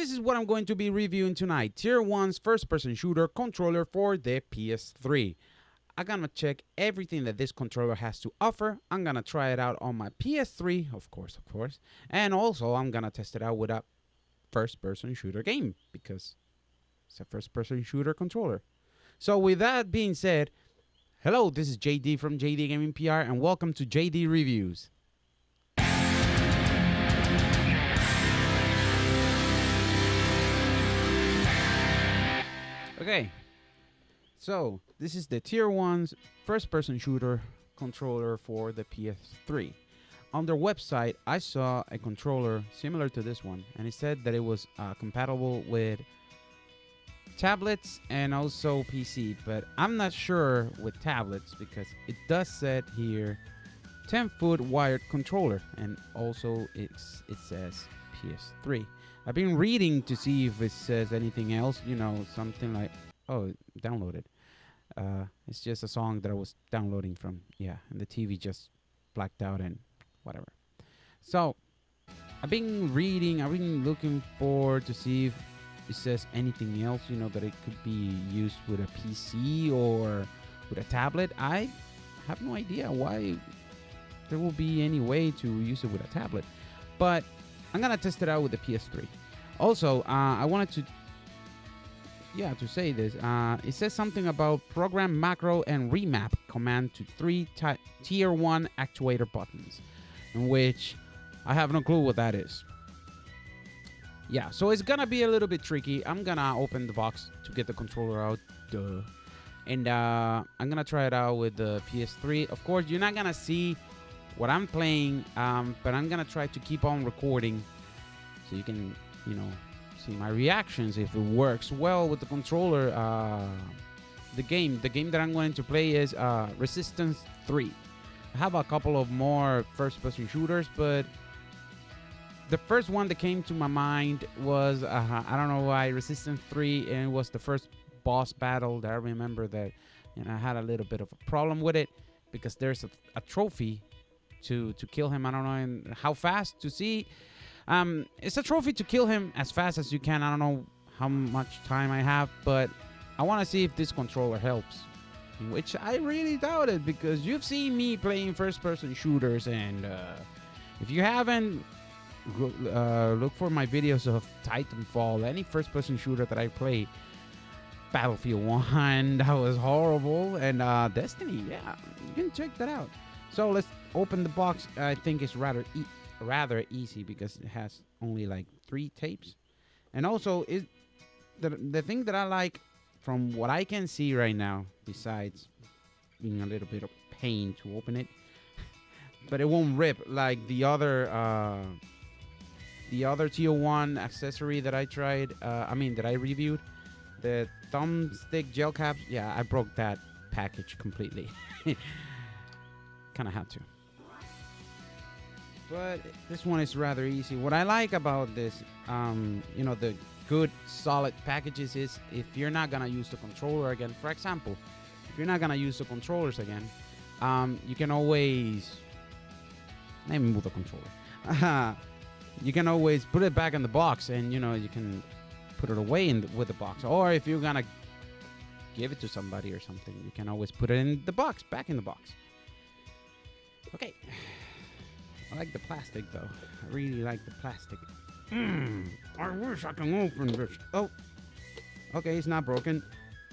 this is what I'm going to be reviewing tonight. Tier1's first-person shooter controller for the PS3. I'm gonna check everything that this controller has to offer. I'm gonna try it out on my PS3, of course. And also, I'm gonna test it out with a first-person shooter game, because it's a first-person shooter controller. So with that being said, hello, this is JD from JDGamingPR, and welcome to JD Reviews. Okay, so this is the Tier1's first-person shooter controller for the PS3. On their website, I saw a controller similar to this one, and it said that it was compatible with tablets and also PC, but I'm not sure with tablets because it does set here 10-foot wired controller, and also it says PS3. I've been reading to see if it says anything else, you know, something like, oh, downloaded. It's just a song that I was downloading from, and the TV just blacked out and whatever. So, I've been reading, I've been looking for to see if it says anything else, you know, that it could be used with a PC or with a tablet. I have no idea why there will be any way to use it with a tablet, but I'm gonna test it out with the PS3. Also, I wanted to say this. It says something about program macro and remap command to 3 tier 1 actuator buttons, in which I have no clue what that is. Yeah, so it's gonna be a little bit tricky. I'm gonna open the box to get the controller out, and I'm gonna try it out with the PS3. Of course, you're not gonna see what I'm playing, but I'm gonna try to keep on recording so you can, you know, see my reactions if it works well with the controller. The game that I'm going to play is Resistance 3. I have a couple of more first-person shooters, but the first one that came to my mind was, I don't know why, Resistance 3, and it was the first boss battle that I remember that, you know, I had a little bit of a problem with it because there's a trophy to kill him. I don't know and how fast to see. It's a trophy to kill him as fast as you can. I don't know how much time I have, but I want to see if this controller helps, which I really doubt it, because you've seen me playing first-person shooters, and if you haven't, look for my videos of Titanfall, any first-person shooter that I play. Battlefield 1, that was horrible, and Destiny, yeah, you can check that out. So let's open the box. I think it's rather easy because it has only like 3 tapes, and also the thing that I like from what I can see right now, besides being a little bit of pain to open it, but it won't rip like the other tier 1 accessory that I tried. That I reviewed, the Thumbstick gel caps. Yeah, I broke that package completely. Kind of had to. But this one is rather easy. What I like about this, you know, the good solid packages is if you're not gonna use the controller again, for example, if you're not gonna use the controllers again, you can always, let me move the controller. You can always put it back in the box, and you know, you can put it away with the box. Or if you're gonna give it to somebody or something, you can always put it in the box, back in the box. Okay. I like the plastic, though. I really like the plastic. I wish I can open this. Oh. Okay, it's not broken.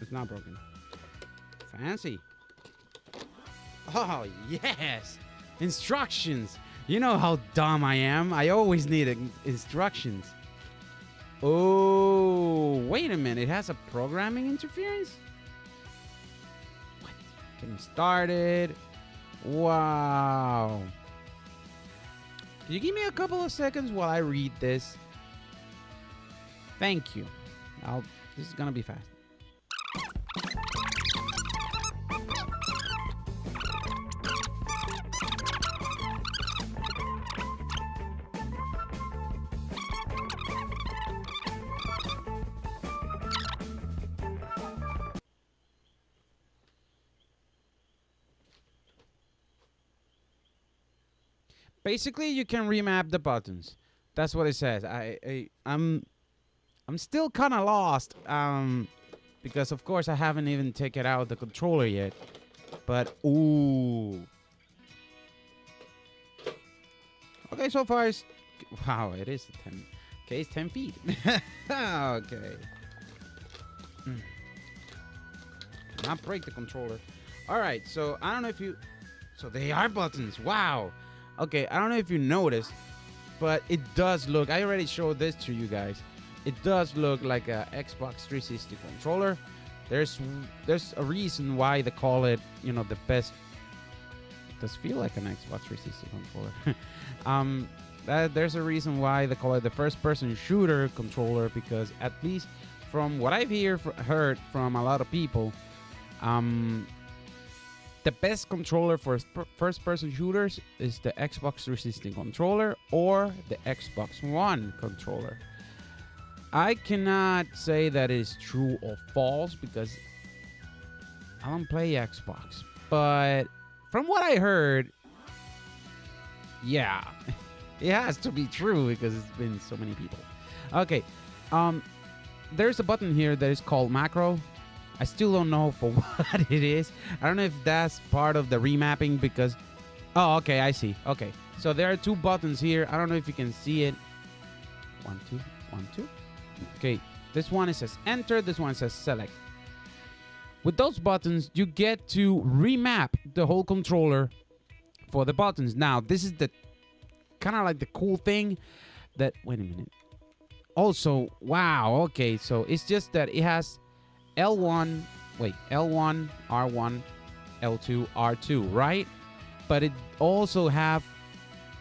It's not broken. Fancy. Oh, yes. Instructions. You know how dumb I am. I always need instructions. Oh, wait a minute. It has a programming interference? What? Getting started. Wow. Can you give me a couple of seconds while I read this? Thank you. This is gonna be fast. Basically, you can remap the buttons. That's what it says. I'm I'm still kind of lost. Because of course I haven't even taken out the controller yet. But ooh. Okay, so far it's wow, it is 10. Okay, it's 10 feet. Okay. Not break the controller. All right, so I don't know if you. So they are buttons. Wow. Okay, I don't know if you noticed, but it does look. I already showed this to you guys. It does look like a Xbox 360 controller. There's a reason why they call it, you know, the best. It does feel like an Xbox 360 controller. There's a reason why they call it the first-person shooter controller, because at least from what I've heard from a lot of people, the best controller for first-person shooters is the Xbox 360 controller or the Xbox One controller. I cannot say that is true or false because I don't play Xbox. But from what I heard, yeah, it has to be true because it's been so many people. Okay, there's a button here that is called macro. I still don't know for what it is. I don't know if that's part of the remapping because... Oh, okay, I see. Okay, so there are two buttons here. I don't know if you can see it. 1, 2, 1, 2. Okay, this one says enter, this one says select. With those buttons, you get to remap the whole controller for the buttons. Now, this is the kind of like the cool thing that... Wait a minute. Also, wow, okay, so it's just that it has L1, R1, L2, R2, right? But it also have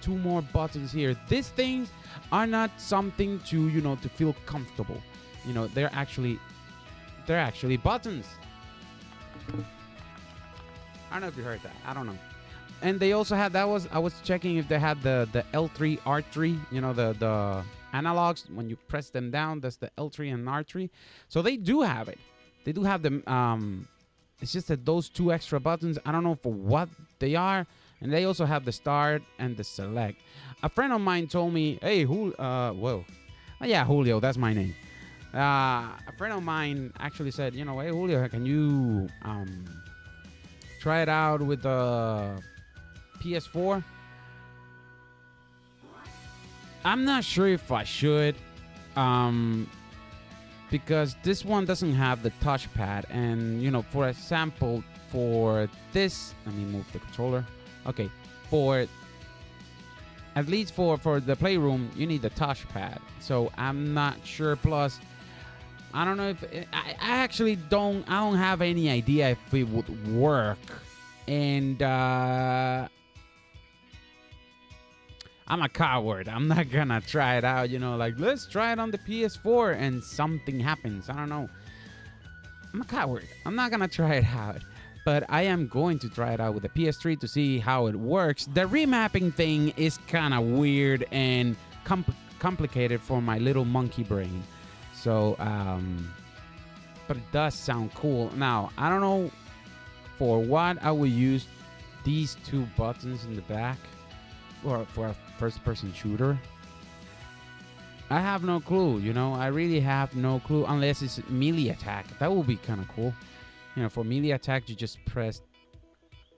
two more buttons here. These things are not something to, you know, to feel comfortable. You know, they're actually buttons. I don't know if you heard that. I don't know. And they also had, I was checking if they had the L3, R3, you know, the analogs. When you press them down, that's the L3 and R3. So they do have it. They do have them. It's just that those two extra buttons, I don't know for what they are. And they also have the start and the select. A friend of mine told me, hey, who, whoa. Oh, yeah, Julio, that's my name. A friend of mine actually said, you know, hey, Julio, can you try it out with the PS4? I'm not sure if I should. Because this one doesn't have the touchpad. And, you know, for example, for this, let me move the controller. Okay, at least for the playroom, you need the touchpad. So I'm not sure. Plus, I don't know if I actually don't have any idea if it would work. And I'm a coward. I'm not gonna try it out. You know, like let's try it on the PS4 and something happens. I don't know. I'm a coward. I'm not gonna try it out. But I am going to try it out with the PS3 to see how it works. The remapping thing is kind of weird and complicated for my little monkey brain. So, but it does sound cool. Now, I don't know for what I will use these two buttons in the back or for a first-person shooter. I have no clue, you know. I really have no clue unless it's melee attack. That would be kind of cool. You know, for melee attack, you just press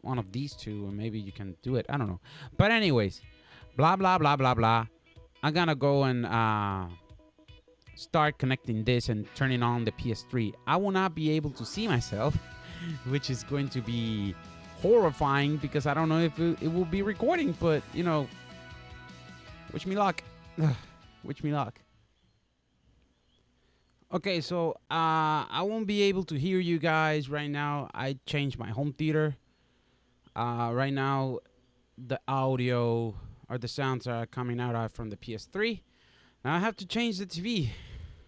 one of these two, and maybe you can do it. I don't know. But anyways, blah, blah, blah, blah, blah. I'm going to go and start connecting this and turning on the PS3. I will not be able to see myself, which is going to be horrifying because I don't know if it will be recording. But, you know, wish me luck. Wish me luck. Okay, so I won't be able to hear you guys right now. I changed my home theater. Right now, the audio or the sounds are coming out from the PS3. Now I have to change the TV.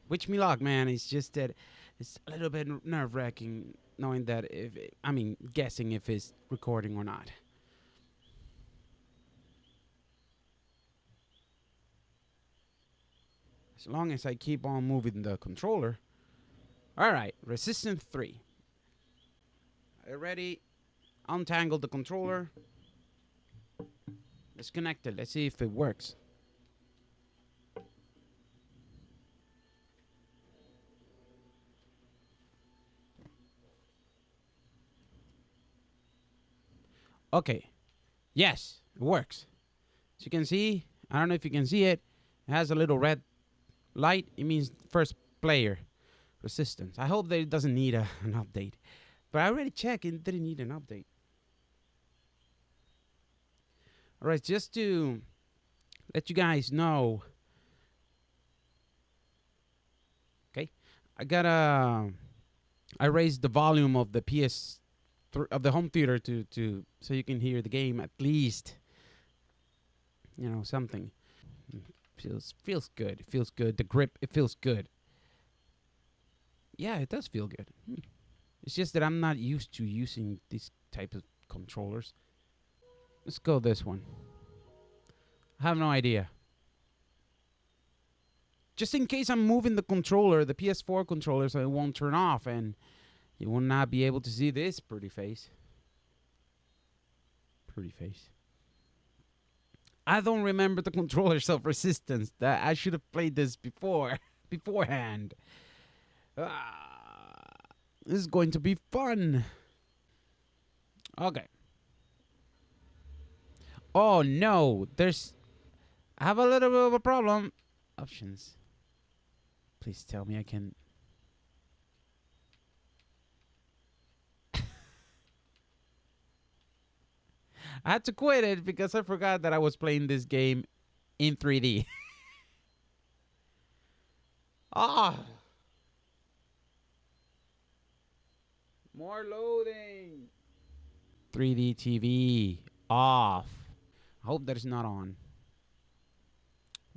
Wish me luck, man. It's just that it's a little bit nerve-wracking knowing that guessing if it's recording or not. As long as I keep on moving the controller. All right, resistance 3. Are you ready? Untangle the controller. Let's connect it. Let's see if it works. Okay. Yes, it works. As you can see, I don't know if you can see it. It has a little red light. It means first player resistance. I hope that it doesn't need an update. But I already checked. It didn't need an update. All right, just to let you guys know. Okay, I raised the volume of the PS of the home theater to so you can hear the game at least. You know, something. Feels good. It feels good. The grip, it feels good. Yeah, it does feel good. It's just that I'm not used to using these type of controllers. Let's go this one. I have no idea. Just in case I'm moving the controller, the PS4 controller, so it won't turn off and you will not be able to see this pretty face. Pretty face. I don't remember the controller's of resistance. That I should have played this beforehand. This is going to be fun. Okay. Oh no, I have a little bit of a problem. Options. Please tell me I can. I had to quit it because I forgot that I was playing this game in 3D. Ah. More loading. 3D TV off. I hope that is not on.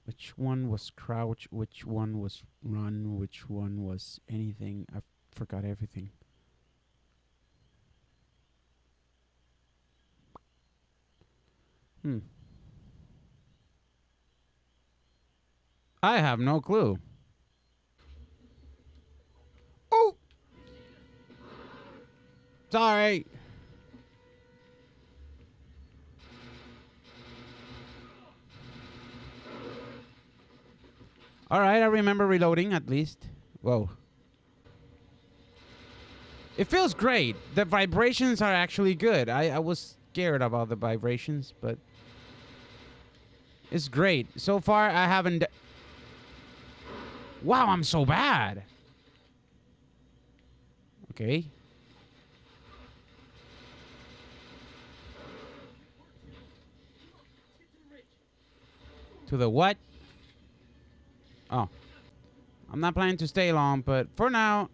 Which one was crouch? Which one was run? Which one was anything? I forgot everything. I have no clue. Oh! Sorry. Alright, I remember reloading at least. Whoa. It feels great. The vibrations are actually good. I was scared about the vibrations, but it's great. So far, I haven't... Wow, I'm so bad. Okay. To the what? Oh. I'm not planning to stay long, but for now...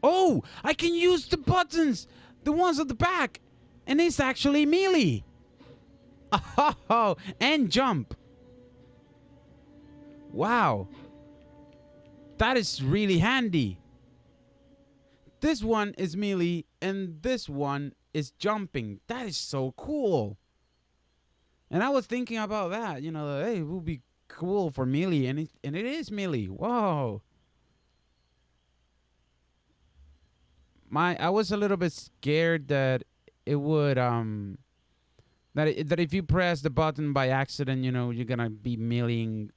Oh! I can use the buttons! The ones at the back! And it's actually melee! Oh! And jump! Wow! That is really handy! This one is melee, and this one is jumping. That is so cool! And I was thinking about that, you know, hey, it would be cool for melee, and it is melee. Whoa! I was a little bit scared that it would that if you press the button by accident, you know, you're gonna be meleeing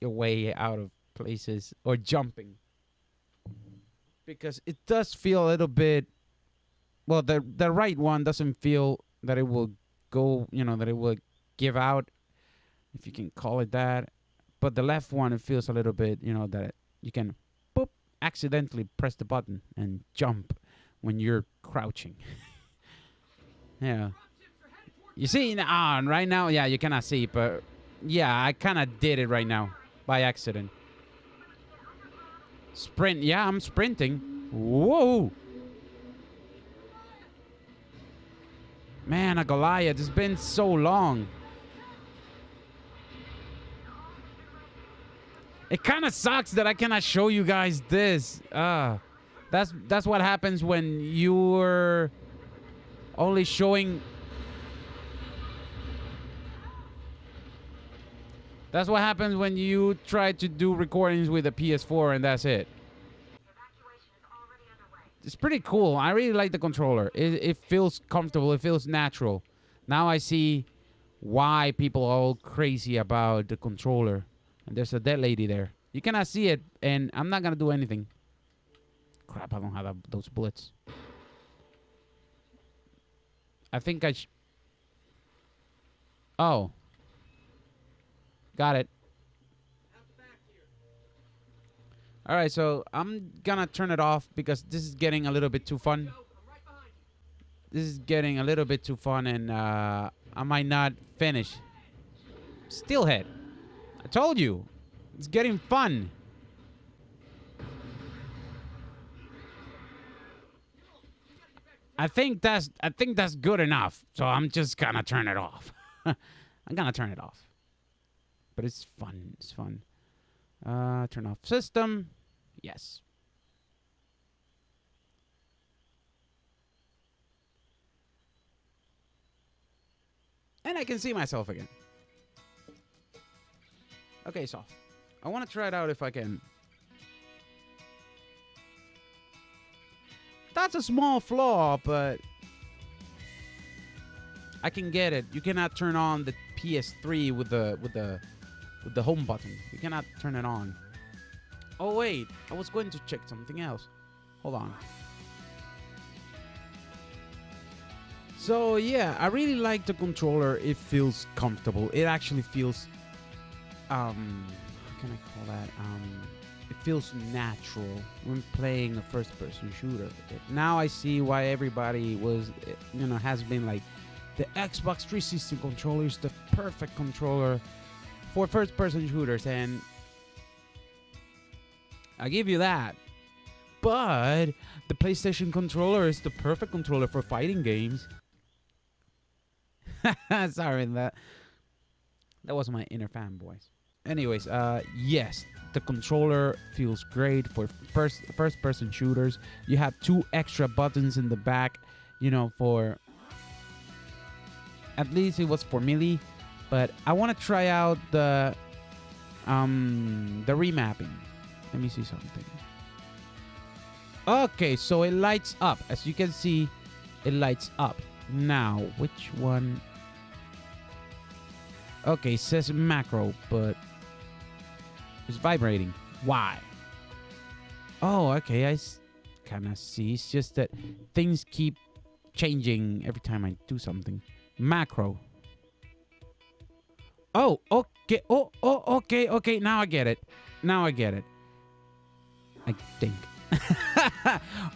your way out of places or jumping, because it does feel a little bit. Well, the right one doesn't feel that it will go, you know, that it will give out, if you can call it that. But the left one, it feels a little bit, you know, that you can boop, accidentally press the button and jump when you're crouching. Yeah. You see, right now, yeah, you cannot see, but yeah, I kind of did it right now by accident. Sprint, yeah, I'm sprinting. Whoa. Man, a Goliath, it's been so long. It kind of sucks that I cannot show you guys this. That's what happens when you're only showing... That's what happens when you try to do recordings with a PS4 and that's it. It's pretty cool. I really like the controller. It feels comfortable. It feels natural. Now I see why people are all crazy about the controller. And there's a dead lady there. You cannot see it, and I'm not going to do anything. Crap, I don't have those bullets. I think I Oh. Got it. Alright, so I'm gonna turn it off because this is getting a little bit too fun. This is getting a little bit too fun, and I might not finish. Steelhead. I told you. It's getting fun. I think that's good enough. So I'm just gonna turn it off. I'm gonna turn it off. But it's fun. It's fun. Turn off system. Yes. And I can see myself again. Okay, so I want to try it out if I can. That's a small flaw, but I can get it. You cannot turn on the PS3 with the home button. You cannot turn it on. Oh wait, I was going to check something else. Hold on. So yeah, I really like the controller. It feels comfortable. It actually feels how can I call that? It feels natural when playing a first-person shooter. Now I see why everybody was, has been like, the Xbox 360 controller is the perfect controller for first-person shooters, and I give you that. But the PlayStation controller is the perfect controller for fighting games. Sorry, that was my inner fanboys. Anyways, yes, the controller feels great for first-person shooters. You have 2 extra buttons in the back, for at least it was for melee. But I want to try out the remapping. Let me see something. Okay, so it lights up. As you can see, it lights up. Now, which one? Okay, it says macro, but it's vibrating. Why? Oh, okay, I kind of see. It's just that things keep changing every time I do something. Macro. Oh, okay. Oh, okay. Now I get it. I think.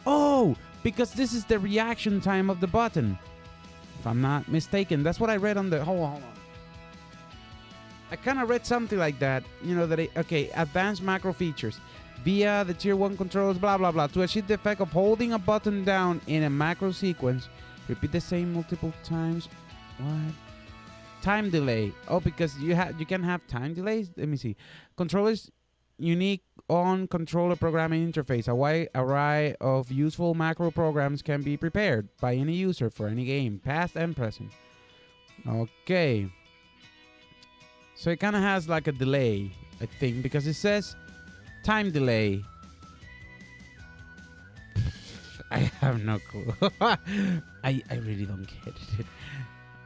Oh, because this is the reaction time of the button. If I'm not mistaken. That's what I read on the... Hold on. I kind of read something like that. Advanced macro features. Via the Tier 1 controls, blah, blah, blah. To achieve the effect of holding a button down in a macro sequence. Repeat the same multiple times. What? Time delay. Oh, because you can have time delays? Let me see. Controllers unique on controller programming interface. A wide array of useful macro programs can be prepared by any user for any game, past and present. Okay. So it kind of has like a delay, I think, because it says time delay. I have no clue. I really don't get it.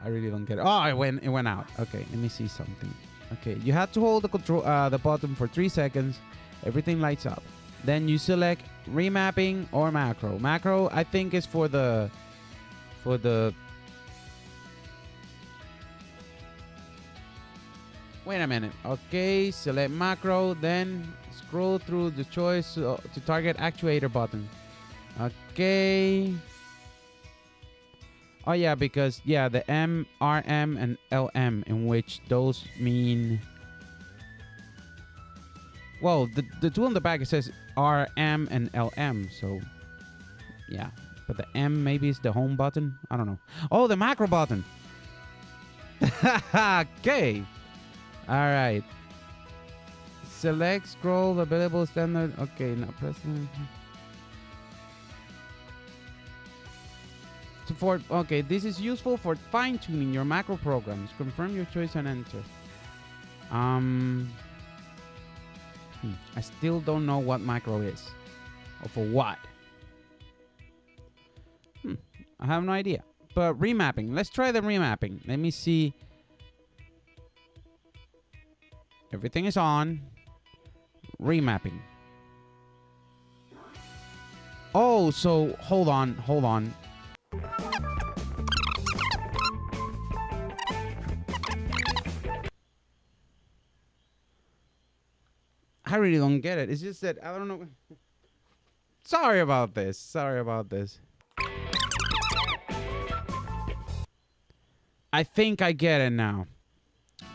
I really don't get it. Oh, it went out. Okay, let me see something. Okay, you have to hold the button for 3 seconds. Everything lights up. Then you select remapping or macro. Macro, I think, is for the Wait a minute. Okay, select macro, then scroll through the choice to target actuator button. Okay. Oh yeah, because the M, RM, and LM, in which those mean... Well, the two on the back, it says RM and LM, so... Yeah, but the M maybe is the home button? I don't know. Oh, the macro button! Okay! Alright. Select, scroll, available, standard... Okay, now press... Okay, this is useful for fine-tuning your macro programs. Confirm your choice and enter. I still don't know what macro is. Or for what. I have no idea. But remapping. Let's try the remapping. Let me see. Everything is on. Remapping. Oh, so hold on. I really don't get it. It's just that I don't know. Sorry about this. Sorry about this. I think I get it now.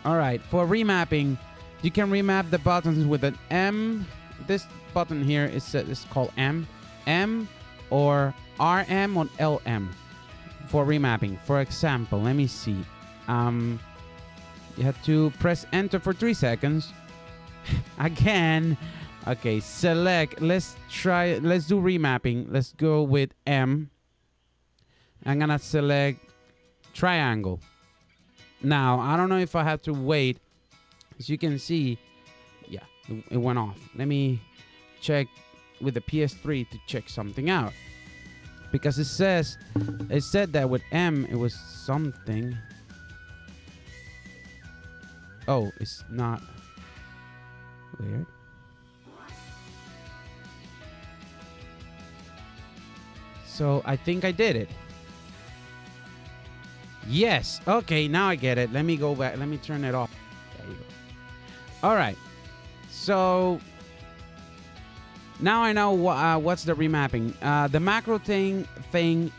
All right, for remapping, you can remap the buttons with an M. This button here is called M. M or RM or LM for remapping. For example, let me see. You have to press enter for 3 seconds. Again. Okay, select. Let's do remapping. Let's go with M. I'm gonna select triangle. Now, I don't know if I have to wait. As you can see, yeah, it went off. Let me check with the PS3 to check something out. Because it said that with M, it was something. Oh, it's not. Weird. So I think I did it. Yes. Okay, now I get it. Let me go back. Let me turn it off. There you go. All right. So now I know what's the remapping. The macro thing,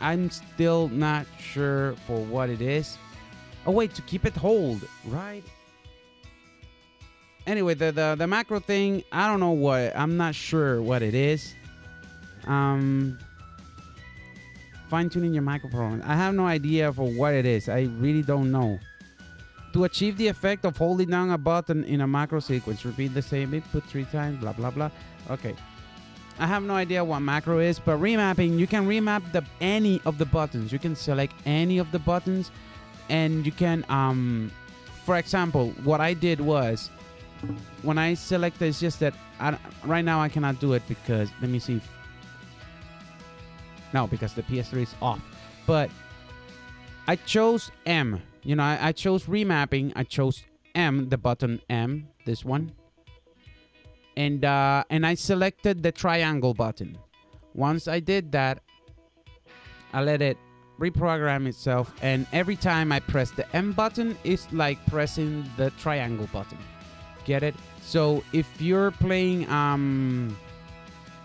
I'm still not sure for what it is. Oh, wait, to keep it hold, right? Anyway, the macro thing, I don't know what. I'm not sure what it is. Fine-tuning your microphone. I have no idea for what it is. I really don't know. To achieve the effect of holding down a button in a macro sequence, repeat the same input 3 times, blah, blah, blah. Okay. I have no idea what macro is, but remapping, you can remap any of the buttons. You can select any of the buttons, and you can, for example, what I did was, when I selected, it's just that, right now I cannot do it because, let me see. No, because the PS3 is off. But I chose M. You know, I chose remapping. I chose M, the button M, this one. And I selected the triangle button. Once I did that, I let it reprogram itself. And every time I press the M button, it's like pressing the triangle button. Get it? So if you're playing,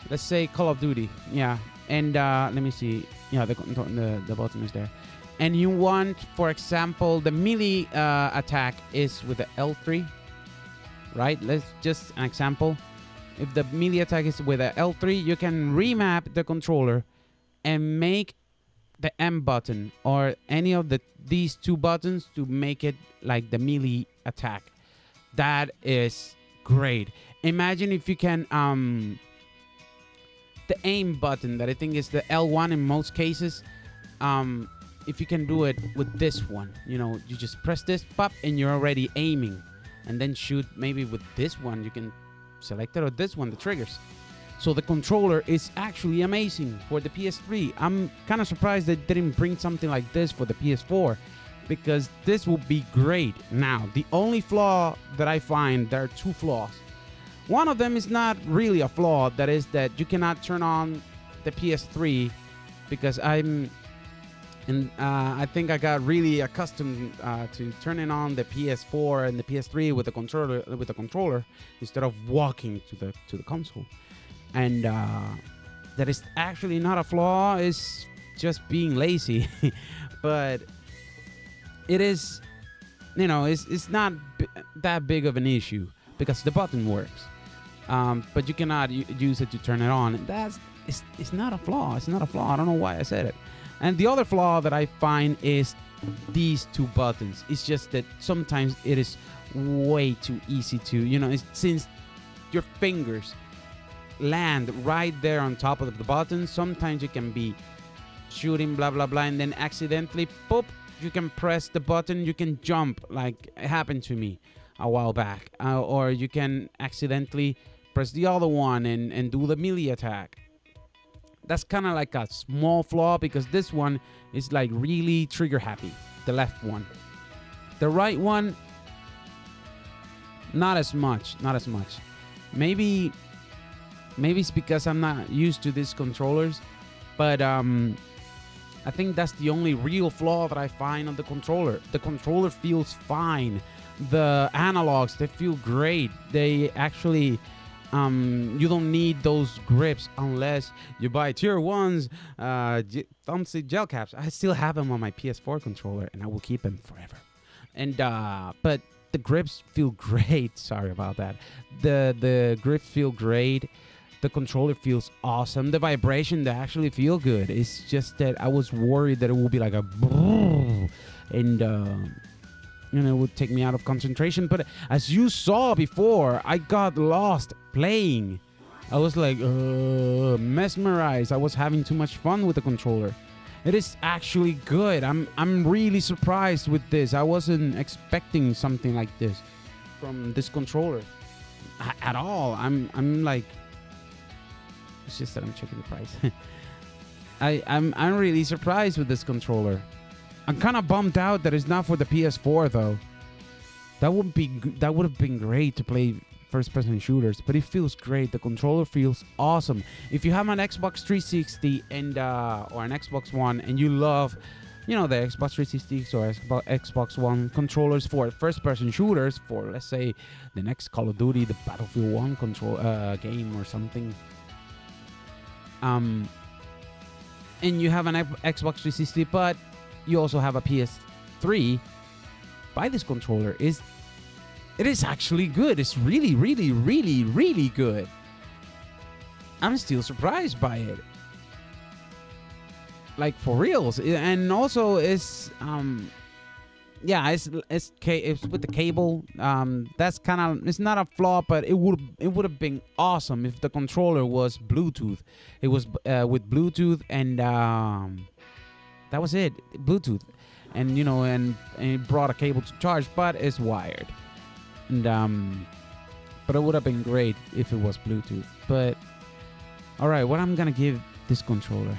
let's say Call of Duty. Yeah. And let me see. Yeah, the button is there. And you want, for example, the melee attack is with the L3, right? Let's just an example. If the melee attack is with the L3, you can remap the controller and make the M button or any of these 2 buttons to make it like the melee attack. That is great. Imagine if you can the aim button that I think is the L1 in most cases. If you can do it with this one, you know, you just press this pop and you're already aiming, and then shoot. Maybe with this one you can select it, or this one, the triggers. So the controller is actually amazing for the PS3. I'm kind of surprised they didn't bring something like this for the PS4, because this will be great. Now, the only flaw that I find, there are 2 flaws. One of them is not really a flaw. That is that you cannot turn on the PS3, because I think I got really accustomed to turning on the PS4 and the PS3 with the controller instead of walking to the console. And that is actually not a flaw. It's just being lazy. But it is, you know, it's not that big of an issue because the button works. But you cannot use it to turn it on. It's not a flaw. It's not a flaw. I don't know why I said it. And the other flaw that I find is these 2 buttons. It's just that sometimes it is way too easy to, you know, since your fingers land right there on top of the button, sometimes you can be shooting, blah, blah, blah, and then accidentally, boop, you can press the button, you can jump, like it happened to me a while back. Or you can accidentally press the other one and do the melee attack. That's kind of like a small flaw, because this one is like really trigger happy, the left one. The right one, not as much. Maybe it's because I'm not used to these controllers, but I think that's the only real flaw that I find on the controller. The controller feels fine. The analogs, they feel great. They actually You don't need those grips unless you buy Tier1's thumbstick gel caps. I still have them on my PS4 controller, and I will keep them forever. And but the grips feel great. Sorry about that. The grips feel great. The controller feels awesome. The vibration, they actually feel good. It's just that I was worried that it would be like a and it would take me out of concentration. But as you saw before, I got lost playing. I was like mesmerized. I was having too much fun with the controller. It is actually good. I'm really surprised with this. I wasn't expecting something like this from this controller at all. I'm like, it's just that I'm checking the price. I'm really surprised with this controller. I'm kind of bummed out that it's not for the PS4 though. That would have been great to play first-person shooters, but it feels great. The controller feels awesome. If you have an Xbox 360 and or an Xbox One and you love, the Xbox 360 or Xbox One controllers for first-person shooters, for let's say the next Call of Duty, the Battlefield 1 game or something. And you have an Xbox 360, but you also have a PS3. Buy this controller. It is actually good. It's really, really, really, really good. I'm still surprised by it. Like for reals. And also it's it's with the cable. That's kind of, it's not a flaw, but it would have been awesome if the controller was Bluetooth. It was with Bluetooth, and that was it, Bluetooth, and and it brought a cable to charge, but it's wired. And but it would have been great if it was Bluetooth. But all right, what I'm gonna give this controller,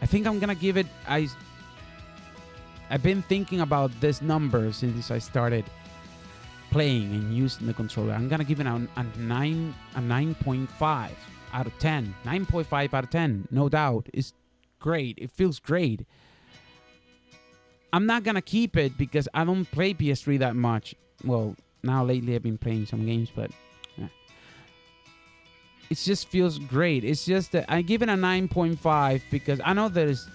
I think I'm gonna give it. I've been thinking about this number since I started playing and using the controller. I'm gonna give it a 9.5 out of 10. 9.5 out of 10, no doubt. It's great. It feels great. I'm not gonna keep it because I don't play PS3 that much. Well, now lately I've been playing some games, but it just feels great. It's just that I give it a 9.5 because I know there's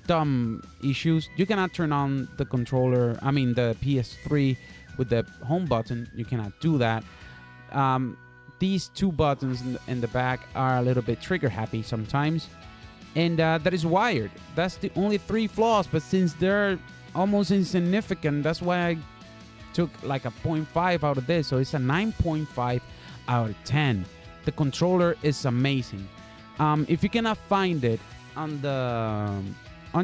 dumb issues. You cannot turn on the controller, the PS3 with the home button. You cannot do that. These two buttons in the back are a little bit trigger happy sometimes, and that is wired. That's the only three flaws, but since they're almost insignificant, that's why I took like a 0.5 out of this. So it's a 9.5 out of 10. The controller is amazing. If you cannot find it on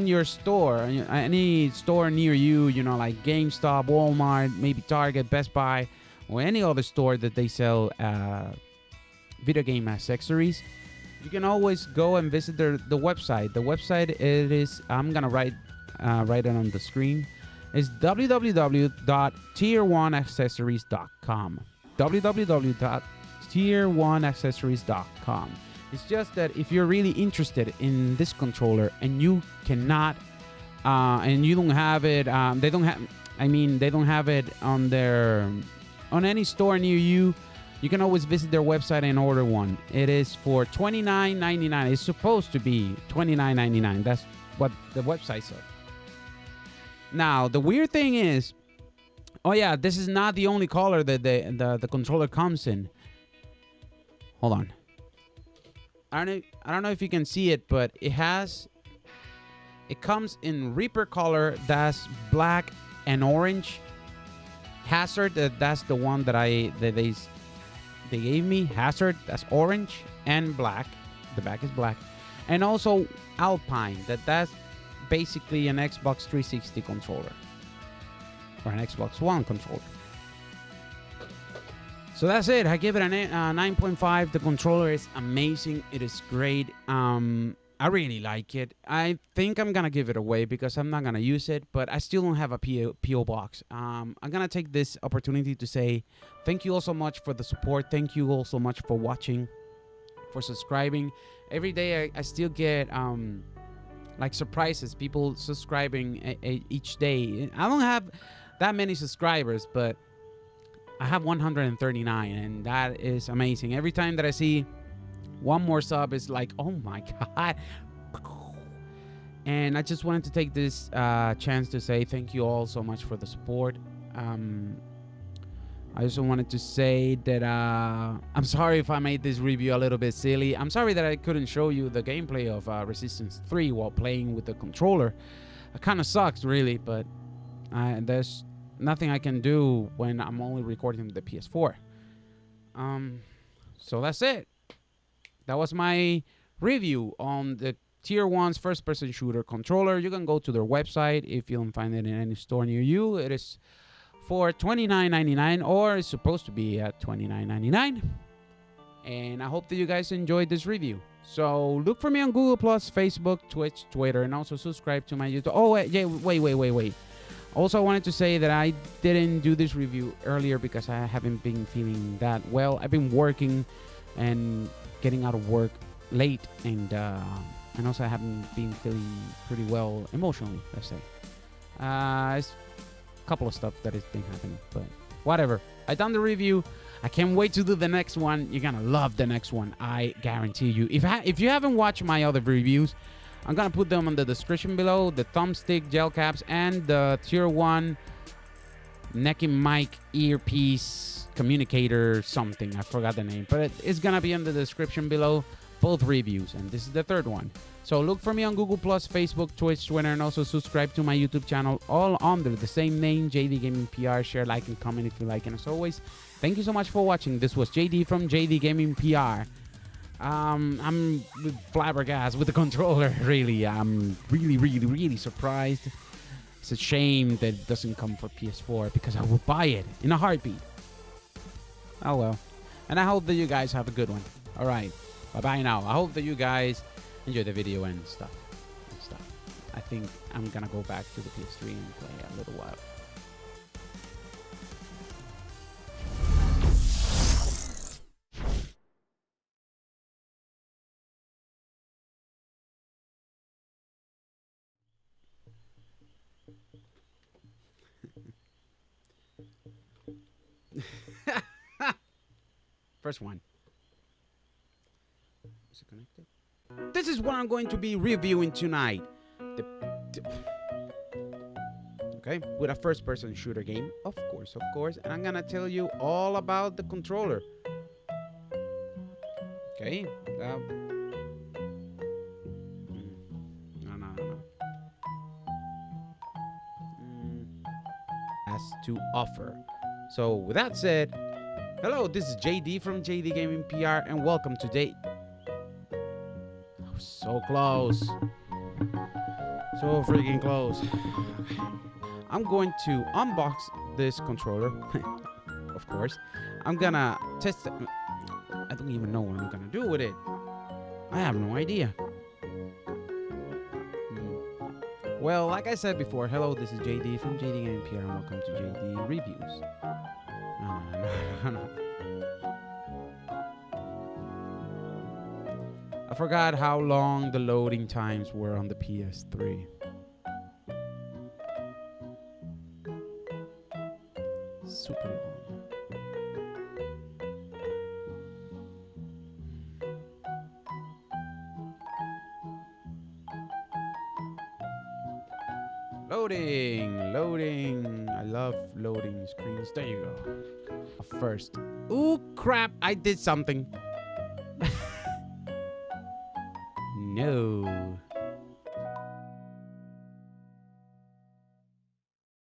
your store, any store near you, like GameStop, Walmart, maybe Target, Best Buy, or any other store that they sell video game accessories, you can always go and visit the website. The website, it is, I'm gonna write it on the screen. It's www.tier1accessories.com. www.tier1accessories.com. It's just that if you're really interested in this controller and you cannot, and you don't have it, they don't have it on any store near you, you can always visit their website and order one. It is for $29.99. It's supposed to be $29.99. That's what the website said. Now, the weird thing is, this is not the only color that the controller comes in. Hold on. I don't know if you can see it, but it comes in Reaper color, that's black and orange. Hazard, that's the one that they gave me. Hazard, that's orange and black. The back is black. And also Alpine, that's basically an Xbox 360 controller or an Xbox One controller. So that's it. I give it a 9.5. The controller is amazing. It is great. I really like it. I think I'm going to give it away because I'm not going to use it, but I still don't have a P.O. box. I'm going to take this opportunity to say thank you all so much for the support. Thank you all so much for watching, for subscribing. Every day I still get like surprises, people subscribing each day. I don't have that many subscribers, but I have 139, and that is amazing. Every time that I see one more sub, it's like, oh my god. And I just wanted to take this chance to say thank you all so much for the support. I also wanted to say that I'm sorry if I made this review a little bit silly. I'm sorry that I couldn't show you the gameplay of Resistance 3 while playing with the controller. It kind of sucks, really, but there's nothing I can do when I'm only recording the PS4. So that's it. That was my review on the Tier1's first-person shooter controller. You can go to their website if you don't find it in any store near you. It is for $29.99, or it's supposed to be at $29.99. And I hope that you guys enjoyed this review. So look for me on Google+, Facebook, Twitch, Twitter, and also subscribe to my YouTube. Oh, wait. Also, I wanted to say that I didn't do this review earlier because I haven't been feeling that well. I've been working and getting out of work late, and also I haven't been feeling pretty well emotionally, let's say. It's a couple of stuff that has been happening, but whatever. I done the review. I can't wait to do the next one. You're gonna love the next one, I guarantee you. If you haven't watched my other reviews, I'm gonna put them in the description below. The Thumbstick gel caps and the Tier 1 neck and mic earpiece communicator something. I forgot the name, but it's gonna be in the description below, both reviews, and this is the third one. So look for me on Google+, Facebook, Twitch, Twitter, and also subscribe to my YouTube channel, all under the same name, JDGamingPR. Share, like, and comment if you like. And as always, thank you so much for watching. This was JD from JDGamingPR. I'm flabbergasted with the controller, really. I'm really surprised. It's a shame that it doesn't come for PS4 because I will buy it in a heartbeat. Oh well. And I hope that you guys have a good one. Alright, bye-bye now. I hope that you guys enjoy the video and stuff. I think I'm gonna go back to the PS3 and play a little while. First one. Is it connected? This is what I'm going to be reviewing tonight. Okay, with a first-person shooter game, of course. And I'm gonna tell you all about the controller. Okay. No. Has to offer. So with that said, hello, this is JD from JDGamingPR, and welcome to so close. So freaking close. I'm going to unbox this controller. Of course. I'm gonna test it. I don't even know what I'm gonna do with it. I have no idea. Well, like I said before, hello, this is JD from JDGamingPR, and welcome to JD Reviews. No. I forgot how long the loading times were on the PS3. Super long. Loading. I love loading screens. There you go. First. Ooh, crap. I did something. No.